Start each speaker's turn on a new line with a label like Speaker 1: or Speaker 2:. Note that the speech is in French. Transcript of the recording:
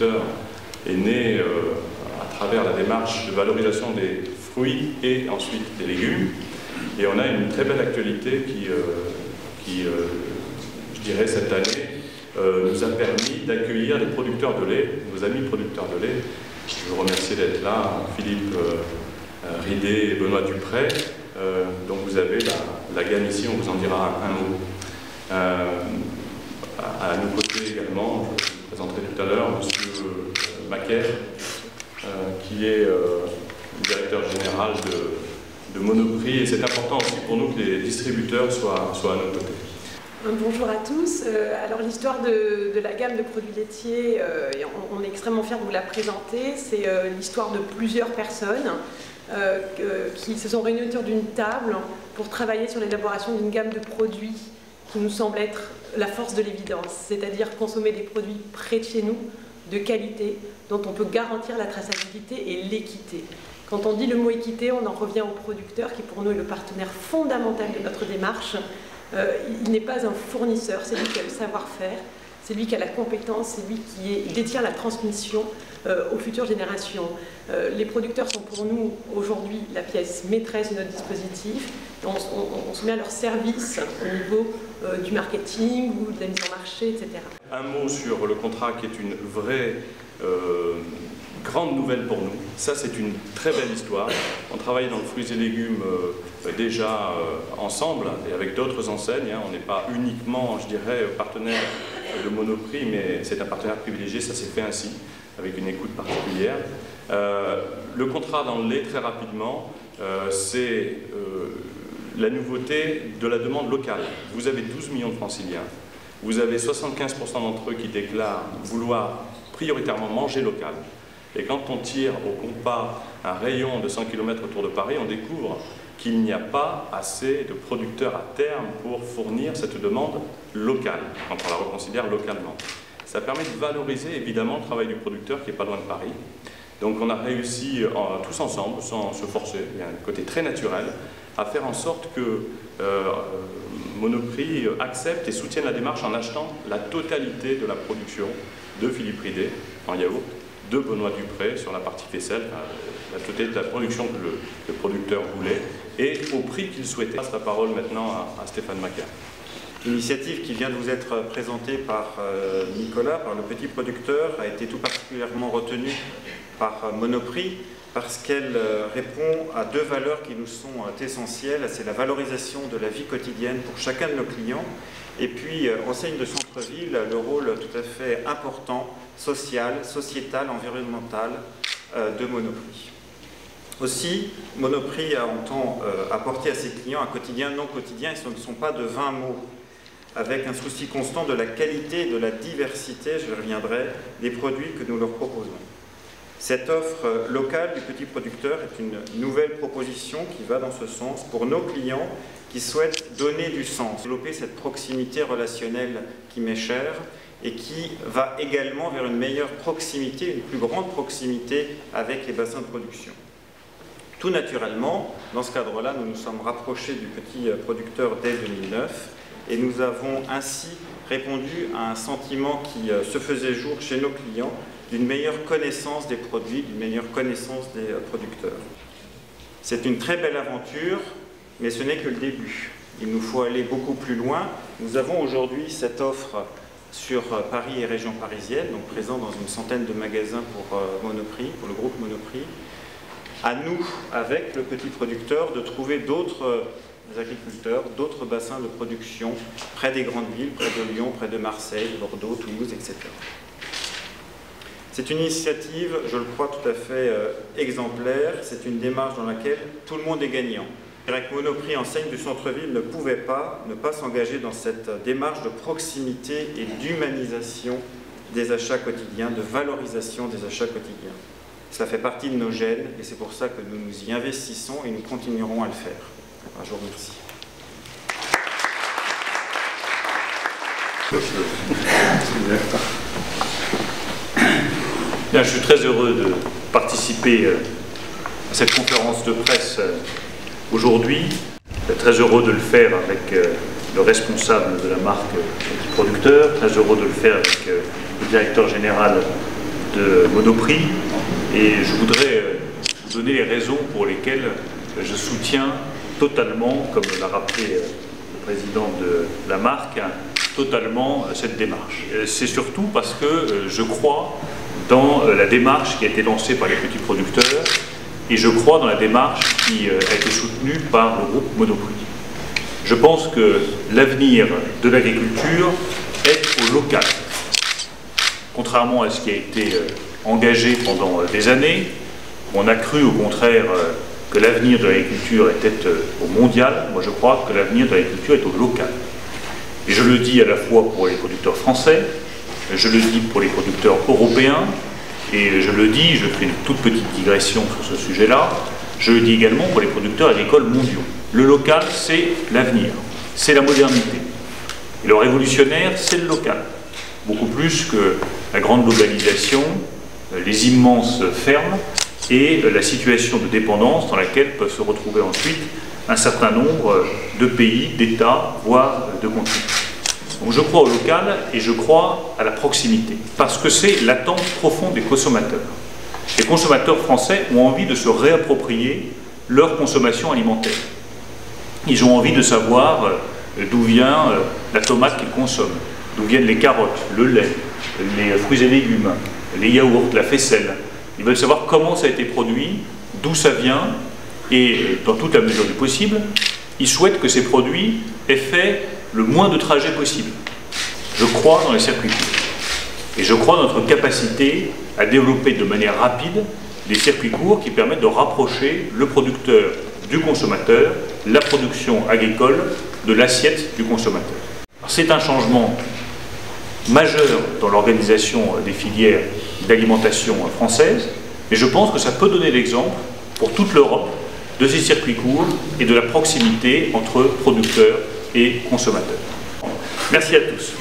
Speaker 1: producteurs est né à travers la démarche de valorisation des fruits et ensuite des légumes. Et on a une très belle actualité qui je dirais, cette année, nous a permis d'accueillir les producteurs de lait, nos amis producteurs de lait. Je vous remercie d'être là, Philippe Ridé et Benoît Dupré. Donc vous avez la gamme ici, on vous en dira un mot. À nos côtés également, je vous présenterai tout à l'heure M. Macaire, qui est le directeur général de Monoprix, et c'est important aussi pour nous que les distributeurs soient à nos côtés.
Speaker 2: Bonjour à tous. Alors l'histoire de la gamme de produits laitiers, on est extrêmement fiers de vous la présenter. C'est l'histoire de plusieurs personnes qui se sont réunies autour d'une table pour travailler sur l'élaboration d'une gamme de produits qui nous semble être la force de l'évidence, c'est-à-dire consommer des produits près de chez nous, de qualité, dont on peut garantir la traçabilité et l'équité. Quand on dit le mot équité, on en revient au producteur qui pour nous est le partenaire fondamental de notre démarche. Il n'est pas un fournisseur, c'est lui qui a le savoir-faire, c'est lui qui a la compétence, c'est lui qui détient la transmission aux futures générations. Les producteurs sont pour nous aujourd'hui la pièce maîtresse de notre dispositif. On se met à leur service au niveau du marketing ou de la mise en marché, etc.
Speaker 1: Un mot sur le contrat qui est une vraie grande nouvelle pour nous. Ça, c'est une très belle histoire. On travaille dans le fruits et légumes déjà ensemble et avec d'autres enseignes. On n'est pas uniquement, je dirais, partenaire de Monoprix, mais c'est un partenaire privilégié. Ça s'est fait ainsi, avec une écoute particulière. Le contrat dans le lait, très rapidement, c'est la nouveauté de la demande locale. Vous avez 12 millions de franciliens. Vous avez 75% d'entre eux qui déclarent vouloir prioritairement manger local. Et quand on tire au compas un rayon de 100 km autour de Paris, on découvre qu'il n'y a pas assez de producteurs à terme pour fournir cette demande locale, quand on la reconsidère localement. Ça permet de valoriser évidemment le travail du producteur qui n'est pas loin de Paris. Donc on a réussi tous ensemble, sans se forcer, il y a un côté très naturel, à faire en sorte que Monoprix accepte et soutienne la démarche en achetant la totalité de la production de Philippe Ridé en yaourt, de Benoît Dupré sur la partie faisselle, la totalité de la production que le producteur voulait, et au prix qu'il souhaitait. Je passe la parole maintenant à Stéphane Macaire.
Speaker 3: L'initiative qui vient de vous être présentée par Nicolas, par le petit producteur, a été tout particulièrement retenue par Monoprix parce qu'elle répond à deux valeurs qui nous sont essentielles. C'est la valorisation de la vie quotidienne pour chacun de nos clients et puis, enseigne de centre-ville, le rôle tout à fait important, social, sociétal, environnemental de Monoprix. Aussi, Monoprix entend apporter à ses clients un quotidien non quotidien, et ce ne sont pas de 20 mots, avec un souci constant de la qualité et de la diversité, je reviendrai, des produits que nous leur proposons. Cette offre locale du petit producteur est une nouvelle proposition qui va dans ce sens pour nos clients qui souhaitent donner du sens, développer cette proximité relationnelle qui m'est chère et qui va également vers une meilleure proximité, une plus grande proximité avec les bassins de production. Tout naturellement, dans ce cadre-là, nous nous sommes rapprochés du petit producteur dès 2009 et nous avons ainsi répondu à un sentiment qui se faisait jour chez nos clients d'une meilleure connaissance des produits, d'une meilleure connaissance des producteurs. C'est une très belle aventure, mais ce n'est que le début. Il nous faut aller beaucoup plus loin. Nous avons aujourd'hui cette offre sur Paris et région parisienne, donc présent dans une centaine de magasins pour Monoprix, pour le groupe Monoprix. À nous, avec le petit producteur, de trouver d'autres agriculteurs, d'autres bassins de production près des grandes villes, près de Lyon, près de Marseille, Bordeaux, Toulouse, etc. C'est une initiative, je le crois, tout à fait exemplaire. C'est une démarche dans laquelle tout le monde est gagnant. Avec Monoprix, enseigne du centre-ville, ne pouvait pas ne pas s'engager dans cette démarche de proximité et d'humanisation des achats quotidiens, de valorisation des achats quotidiens. Cela fait partie de nos gènes et c'est pour ça que nous nous y investissons et nous continuerons à le faire. Je vous remercie.
Speaker 4: Bien, je suis très heureux de participer à cette conférence de presse aujourd'hui. Très heureux de le faire avec le responsable de la marque Petit Producteur, très heureux de le faire avec le directeur général de Monoprix et je voudrais vous donner les raisons pour lesquelles je soutiens totalement, comme l'a rappelé le président de la marque, totalement cette démarche. C'est surtout parce que je crois dans la démarche qui a été lancée par les petits producteurs et je crois dans la démarche qui a été soutenue par le groupe Monoprix. Je pense que l'avenir de l'agriculture est au local. Contrairement à ce qui a été engagé pendant des années, on a cru au contraire que l'avenir de l'agriculture était au mondial. Moi je crois que l'avenir de l'agriculture est au local. Et je le dis à la fois pour les producteurs français, je le dis pour les producteurs européens, et je le dis, je fais une toute petite digression sur ce sujet-là, je le dis également pour les producteurs agricoles mondiaux. Le local, c'est l'avenir, c'est la modernité. Et le révolutionnaire, c'est le local. Beaucoup plus que la grande globalisation, les immenses fermes et la situation de dépendance dans laquelle peuvent se retrouver ensuite un certain nombre de pays, d'États, voire de continents. Donc je crois au local et je crois à la proximité, parce que c'est l'attente profonde des consommateurs. Les consommateurs français ont envie de se réapproprier leur consommation alimentaire. Ils ont envie de savoir d'où vient la tomate qu'ils consomment, d'où viennent les carottes, le lait, les fruits et légumes, les yaourts, la faisselle. Ils veulent savoir comment ça a été produit, d'où ça vient, et dans toute la mesure du possible, ils souhaitent que ces produits aient fait le moins de trajets possible. Je crois dans les circuits courts. Et je crois dans notre capacité à développer de manière rapide des circuits courts qui permettent de rapprocher le producteur du consommateur, la production agricole de l'assiette du consommateur. C'est un changement majeur dans l'organisation des filières d'alimentation française, et je pense que ça peut donner l'exemple pour toute l'Europe de ces circuits courts et de la proximité entre producteurs et consommateurs. Merci à tous.